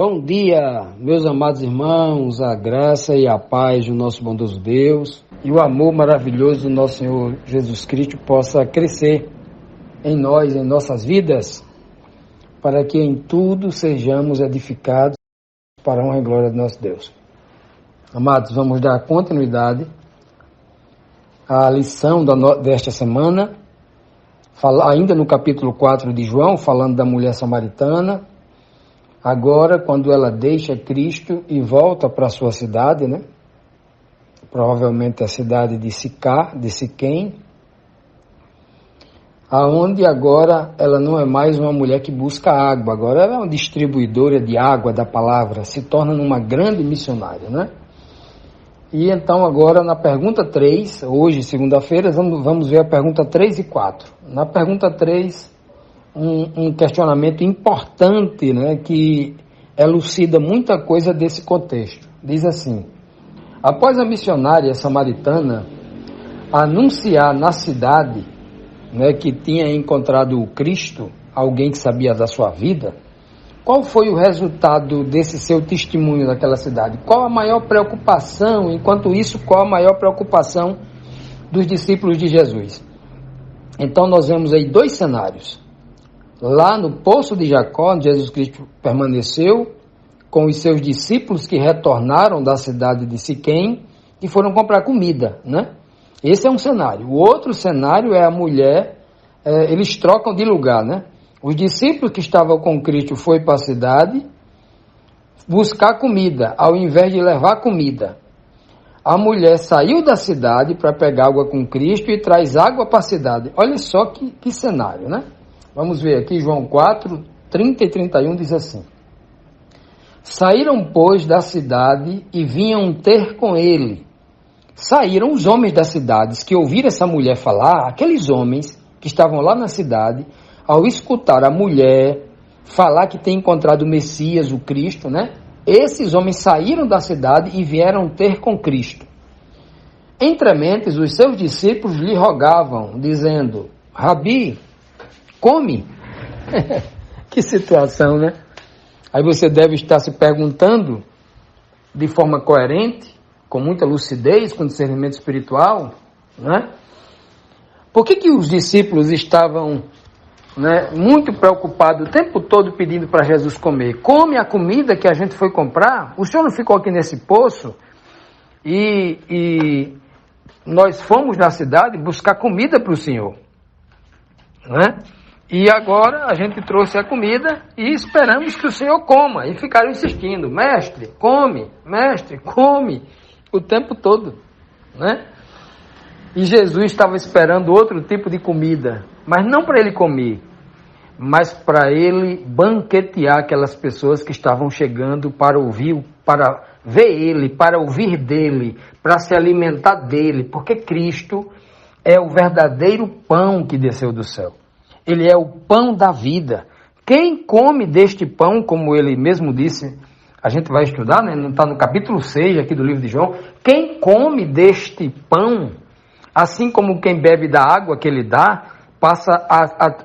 Bom dia, meus amados irmãos, a graça e a paz do nosso bondoso Deus e o amor maravilhoso do nosso Senhor Jesus Cristo possa crescer em nós, em nossas vidas, para que em tudo sejamos edificados para a honra e glória do nosso Deus. Amados, vamos dar continuidade à lição desta semana, ainda no capítulo 4 de João, falando da mulher samaritana. Agora, quando ela deixa Cristo e volta para a sua cidade, né? Provavelmente a cidade de Siquém, aonde agora ela não é mais uma mulher que busca água, agora ela é uma distribuidora de água da palavra, se torna uma grande missionária, né? E então agora na pergunta 3, hoje, segunda-feira, vamos ver a pergunta 3 e 4. Na pergunta 3, um questionamento importante, né, que elucida muita coisa desse contexto. Diz assim: após a missionária samaritana anunciar na cidade, né, que tinha encontrado o Cristo, alguém que sabia da sua vida, qual foi o resultado desse seu testemunho daquela cidade? Qual a maior preocupação, enquanto isso, qual a maior preocupação dos discípulos de Jesus? Então nós vemos aí dois cenários. Lá no Poço de Jacó, onde Jesus Cristo permaneceu, com os seus discípulos que retornaram da cidade de Siquém e foram comprar comida, né? Esse é um cenário. O outro cenário é a mulher, eles trocam de lugar, né? Os discípulos que estavam com Cristo foram para a cidade buscar comida, ao invés de levar comida. A mulher saiu da cidade para pegar água com Cristo e traz água para a cidade. Olha só que cenário, né? Vamos ver aqui, João 4, 30 e 31 diz assim: saíram, pois, da cidade e vinham ter com ele. Saíram os homens das cidades que ouviram essa mulher falar, aqueles homens que estavam lá na cidade, ao escutar a mulher falar que tem encontrado o Messias, o Cristo, né? Esses homens saíram da cidade e vieram ter com Cristo. Entrementes, os seus discípulos lhe rogavam, dizendo: Rabi, come. Que situação, né? Aí você deve estar se perguntando, de forma coerente, com muita lucidez, com discernimento espiritual, né? Por que os discípulos estavam, né, muito preocupados o tempo todo pedindo para Jesus comer? Come a comida que a gente foi comprar. O senhor não ficou aqui nesse poço e nós fomos na cidade buscar comida para o senhor, né? E agora a gente trouxe a comida e esperamos que o Senhor coma. E ficaram insistindo: mestre, come, o tempo todo, né? E Jesus estava esperando outro tipo de comida, mas não para ele comer, mas para ele banquetear aquelas pessoas que estavam chegando para ouvir, para ver ele, para ouvir dele, para se alimentar dele, porque Cristo é o verdadeiro pão que desceu do céu. Ele é o pão da vida. Quem come deste pão, como ele mesmo disse, a gente vai estudar, né? Está no capítulo 6 aqui do livro de João. Quem come deste pão, assim como quem bebe da água que ele dá, passa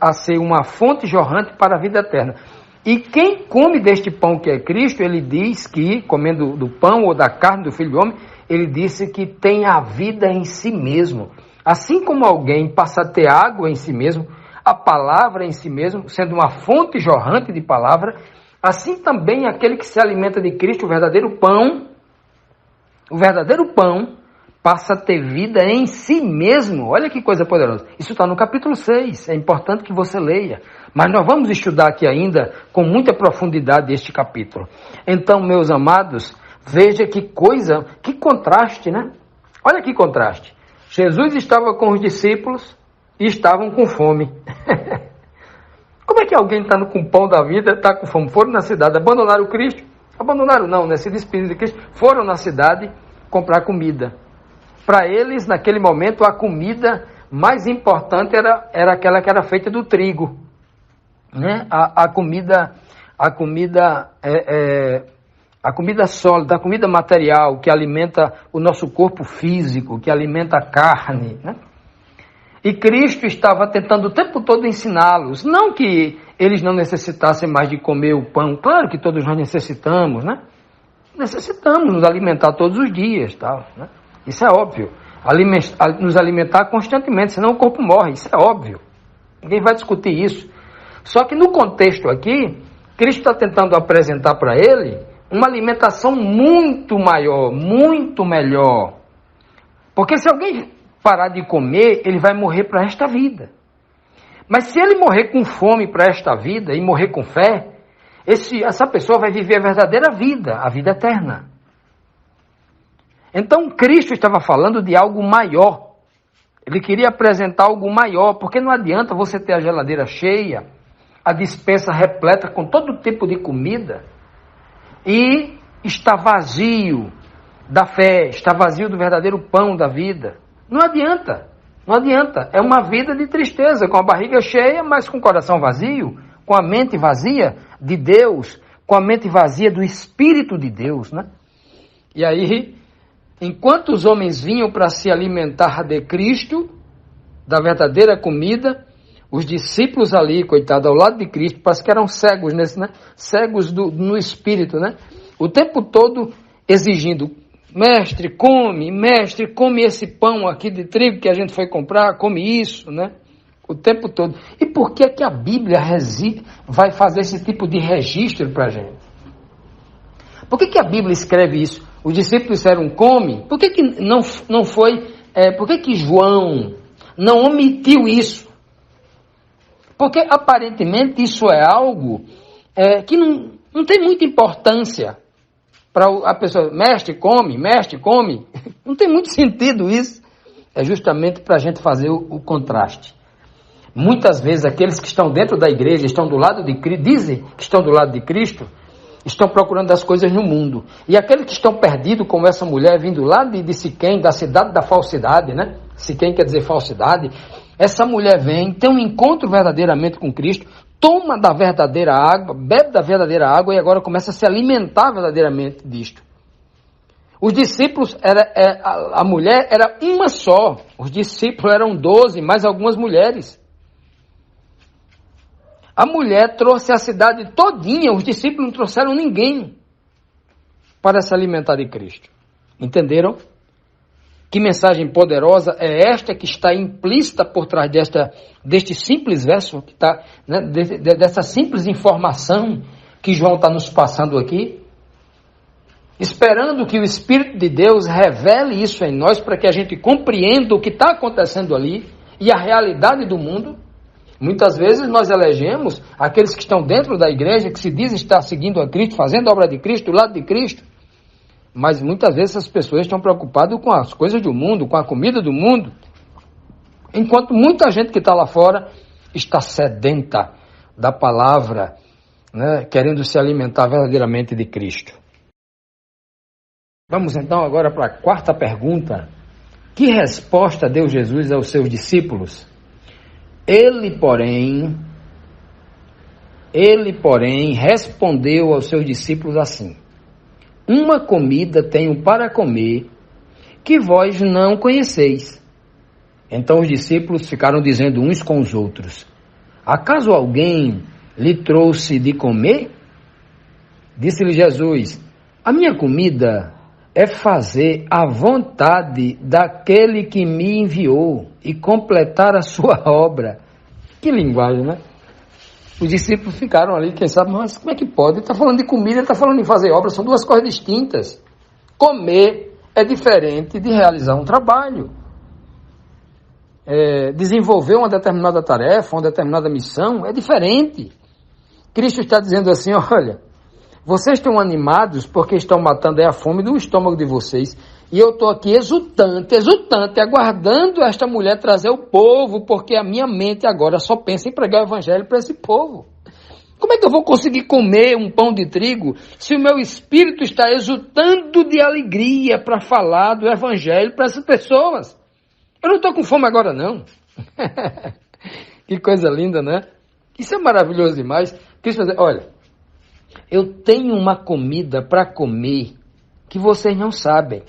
a ser uma fonte jorrante para a vida eterna. E quem come deste pão que é Cristo, ele diz que, comendo do pão ou da carne do Filho do Homem, ele disse que tem a vida em si mesmo. Assim como alguém passa a ter água em si mesmo, a palavra em si mesmo, sendo uma fonte jorrante de palavra, assim também aquele que se alimenta de Cristo, o verdadeiro pão, passa a ter vida em si mesmo. Olha que coisa poderosa. Isso está no capítulo 6, é importante que você leia. Mas nós vamos estudar aqui ainda com muita profundidade este capítulo. Então, meus amados, veja que coisa, que contraste, né? Olha que contraste. Jesus estava com os discípulos e estavam com fome. Como é que alguém está com o pão da vida, está com fome? Foram na cidade, abandonaram o Cristo? Abandonaram não, né? Se despediram de Cristo. Foram na cidade comprar comida. Para eles, naquele momento, a comida mais importante era aquela que era feita do trigo, né? A comida sólida, a comida material, que alimenta o nosso corpo físico, que alimenta a carne, né? E Cristo estava tentando o tempo todo ensiná-los. Não que eles não necessitassem mais de comer o pão. Claro que todos nós necessitamos, né? Necessitamos nos alimentar todos os dias, tal, né? Isso é óbvio. Nos alimentar constantemente, senão o corpo morre, isso é óbvio. Ninguém vai discutir isso. Só que no contexto aqui, Cristo está tentando apresentar para ele uma alimentação muito maior, muito melhor. Porque se alguém parar de comer, ele vai morrer para esta vida. Mas se ele morrer com fome para esta vida e morrer com fé, essa pessoa vai viver a verdadeira vida, a vida eterna. Então Cristo estava falando de algo maior. Ele queria apresentar algo maior, porque não adianta você ter a geladeira cheia, a despensa repleta com todo tipo de comida, e está vazio da fé, está vazio do verdadeiro pão da vida. Não adianta, não adianta. É uma vida de tristeza, com a barriga cheia, mas com o coração vazio, com a mente vazia de Deus, com a mente vazia do Espírito de Deus, né? E aí, enquanto os homens vinham para se alimentar de Cristo, da verdadeira comida, os discípulos ali, coitados, ao lado de Cristo, parece que eram cegos nesse, né? Cegos no Espírito, né? O tempo todo exigindo: mestre, come esse pão aqui de trigo que a gente foi comprar, come isso, né? O tempo todo. E por que que a Bíblia vai fazer esse tipo de registro para a gente? Por que que a Bíblia escreve isso? Os discípulos disseram come. Por que que não foi... por que que João não omitiu isso? Porque aparentemente isso é algo que não tem muita importância para a pessoa. Mestre, come. Não tem muito sentido isso. É justamente para a gente fazer o contraste. Muitas vezes aqueles que estão dentro da igreja, estão do lado de Cristo, dizem que estão do lado de Cristo, estão procurando as coisas no mundo. E aqueles que estão perdidos, como essa mulher vindo lá de Siquém, da cidade da falsidade, né? Siquém quer dizer falsidade. Essa mulher vem, tem um encontro verdadeiramente com Cristo, toma da verdadeira água, bebe da verdadeira água e agora começa a se alimentar verdadeiramente disto. Os discípulos, a mulher era uma só. Os discípulos eram 12, mais algumas mulheres. A mulher trouxe a cidade todinha, os discípulos não trouxeram ninguém para se alimentar de Cristo. Entenderam? Que mensagem poderosa é esta que está implícita por trás deste simples verso, que está, né, dessa simples informação que João está nos passando aqui? Esperando que o Espírito de Deus revele isso em nós para que a gente compreenda o que está acontecendo ali e a realidade do mundo. Muitas vezes nós elegemos aqueles que estão dentro da igreja, que se dizem estar seguindo a Cristo, fazendo a obra de Cristo, do lado de Cristo. Mas muitas vezes essas pessoas estão preocupadas com as coisas do mundo, com a comida do mundo. Enquanto muita gente que está lá fora está sedenta da palavra, né, querendo se alimentar verdadeiramente de Cristo. Vamos então agora para a quarta pergunta. Que resposta deu Jesus aos seus discípulos? Ele, porém, respondeu aos seus discípulos assim: uma comida tenho para comer, que vós não conheceis. Então os discípulos ficaram dizendo uns com os outros: acaso alguém lhe trouxe de comer? Disse-lhe Jesus: a minha comida é fazer a vontade daquele que me enviou e completar a sua obra. Que linguagem, né? Os discípulos ficaram ali, quem sabe, mas como é que pode? Ele está falando de comida, ele está falando de fazer obra, são duas coisas distintas. Comer é diferente de realizar um trabalho. Desenvolver uma determinada tarefa, uma determinada missão, é diferente. Cristo está dizendo assim, olha, vocês estão animados porque estão matando a fome do estômago de vocês. E eu estou aqui exultante, aguardando esta mulher trazer o povo, porque a minha mente agora só pensa em pregar o evangelho para esse povo. Como é que eu vou conseguir comer um pão de trigo se o meu espírito está exultando de alegria para falar do evangelho para essas pessoas? Eu não estou com fome agora, não. Que coisa linda, né? Isso é maravilhoso demais. Cristo vai dizer, olha, eu tenho uma comida para comer que vocês não sabem.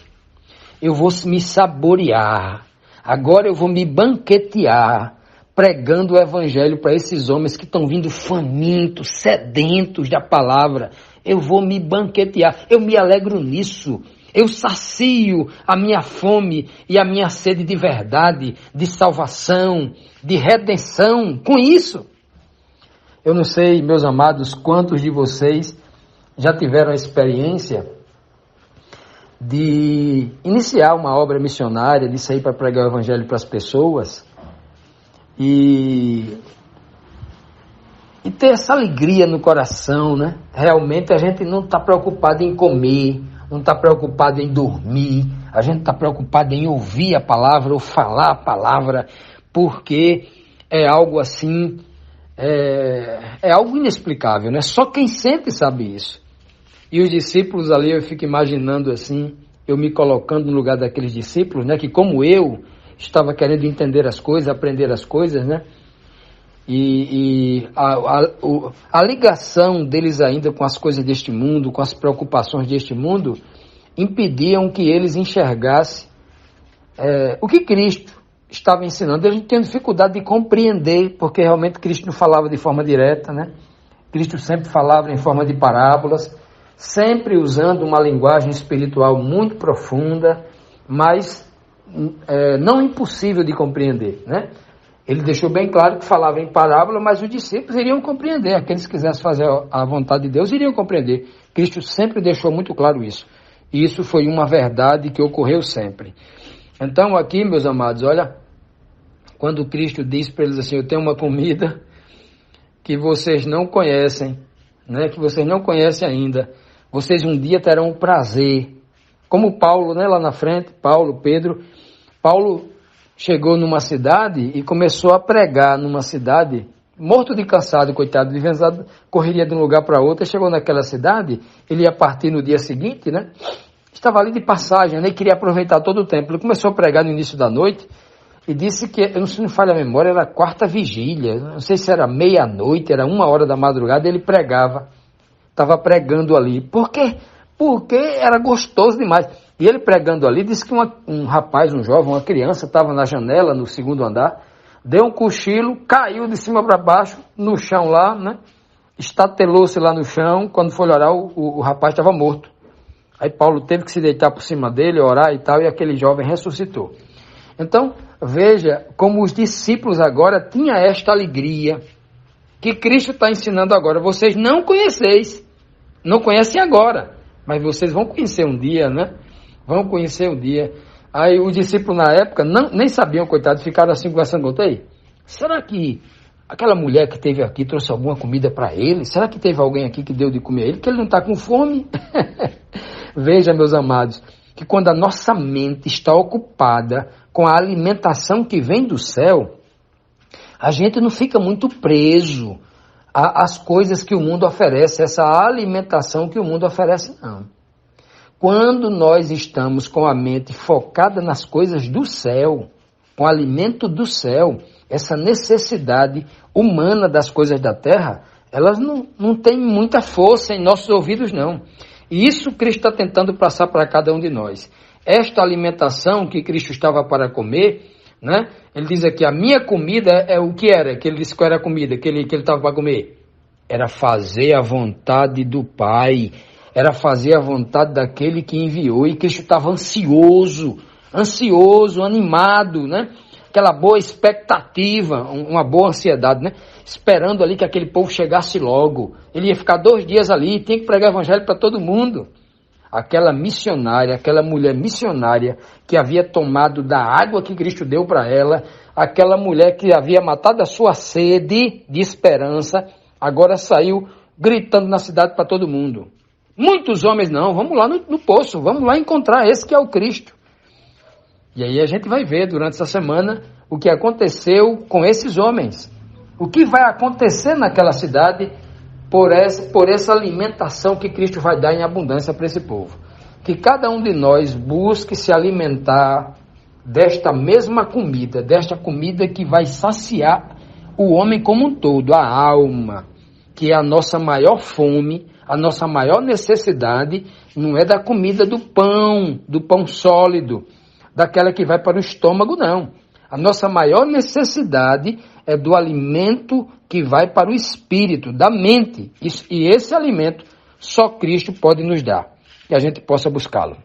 Eu vou me saborear. Agora eu vou me banquetear pregando o evangelho para esses homens que estão vindo famintos, sedentos da palavra. Eu vou me banquetear, eu me alegro nisso. Eu sacio a minha fome e a minha sede de verdade, de salvação, de redenção com isso. Eu não sei, meus amados, quantos de vocês já tiveram a experiência de iniciar uma obra missionária, de sair para pregar o evangelho para as pessoas e ter essa alegria no coração, né? Realmente a gente não está preocupado em comer, não está preocupado em dormir, a gente está preocupado em ouvir a palavra ou falar a palavra, porque é algo assim, é algo inexplicável, né? Só quem sente sabe isso. E os discípulos ali, eu fico imaginando assim, eu me colocando no lugar daqueles discípulos, né? Que como eu estava querendo entender as coisas, aprender as coisas, né? E a ligação deles ainda com as coisas deste mundo, com as preocupações deste mundo, impediam que eles enxergassem o que Cristo estava ensinando. Eles tinham dificuldade de compreender, porque realmente Cristo não falava de forma direta, né? Cristo sempre falava em forma de parábolas, sempre usando uma linguagem espiritual muito profunda, mas não impossível de compreender, né? Ele deixou bem claro que falava em parábola, mas os discípulos iriam compreender. Aqueles que quisessem fazer a vontade de Deus iriam compreender. Cristo sempre deixou muito claro isso. E isso foi uma verdade que ocorreu sempre. Então aqui, meus amados, olha, quando Cristo diz para eles assim, eu tenho uma comida que vocês não conhecem, né, que vocês não conhecem ainda. Vocês um dia terão o prazer. Como Paulo, né, lá na frente, Pedro, chegou numa cidade e começou a pregar numa cidade, morto de cansado, coitado, vivendo, correria de um lugar para outro, chegou naquela cidade, ele ia partir no dia seguinte, né? Estava ali de passagem, né? Queria aproveitar todo o tempo. Ele começou a pregar no início da noite e disse que, eu não sei se me falha a memória, era a quarta vigília, não sei se era meia-noite, era 1h da madrugada, ele pregava, estava pregando ali. Por quê? Porque era gostoso demais. E ele pregando ali, disse que um rapaz, um jovem, uma criança, estava na janela, no segundo andar, deu um cochilo, caiu de cima para baixo, no chão lá, né? Estatelou-se lá no chão, quando foi olhar, o rapaz estava morto. Aí Paulo teve que se deitar por cima dele, orar e tal, e aquele jovem ressuscitou. Então, veja como os discípulos agora tinham esta alegria, que Cristo está ensinando agora. Vocês não conhecem agora, mas vocês vão conhecer um dia, né? Vão conhecer um dia. Aí os discípulos na época nem sabiam, coitados, ficaram assim conversando com ele. Será que aquela mulher que esteve aqui trouxe alguma comida para ele? Será que teve alguém aqui que deu de comer a ele? Que ele não está com fome? Veja, meus amados, que quando a nossa mente está ocupada com a alimentação que vem do céu, a gente não fica muito preso às coisas que o mundo oferece, essa alimentação que o mundo oferece, não. Quando nós estamos com a mente focada nas coisas do céu, com o alimento do céu, essa necessidade humana das coisas da terra, elas não têm muita força em nossos ouvidos, não. E isso Cristo está tentando passar para cada um de nós. Esta alimentação que Cristo estava para comer, né? Ele diz aqui, a minha comida é o que era, que ele disse qual era a comida que ele estava para comer. Era fazer a vontade do Pai, era fazer a vontade daquele que enviou, e Cristo estava ansioso, animado, né? Aquela boa expectativa, uma boa ansiedade, né? Esperando ali que aquele povo chegasse logo. Ele ia ficar 2 dias ali, tinha que pregar o evangelho para todo mundo. Aquela missionária, aquela mulher missionária que havia tomado da água que Cristo deu para ela, aquela mulher que havia matado a sua sede de esperança, agora saiu gritando na cidade para todo mundo. Muitos homens não, vamos lá no poço, vamos lá encontrar esse que é o Cristo. E aí a gente vai ver durante essa semana o que aconteceu com esses homens. O que vai acontecer naquela cidade por essa alimentação que Cristo vai dar em abundância para esse povo. Que cada um de nós busque se alimentar desta mesma comida, desta comida que vai saciar o homem como um todo, a alma, que é a nossa maior fome, a nossa maior necessidade, não é da comida do pão sólido, daquela que vai para o estômago, não. A nossa maior necessidade é do alimento que vai para o espírito, da mente. E esse alimento só Cristo pode nos dar, que a gente possa buscá-lo.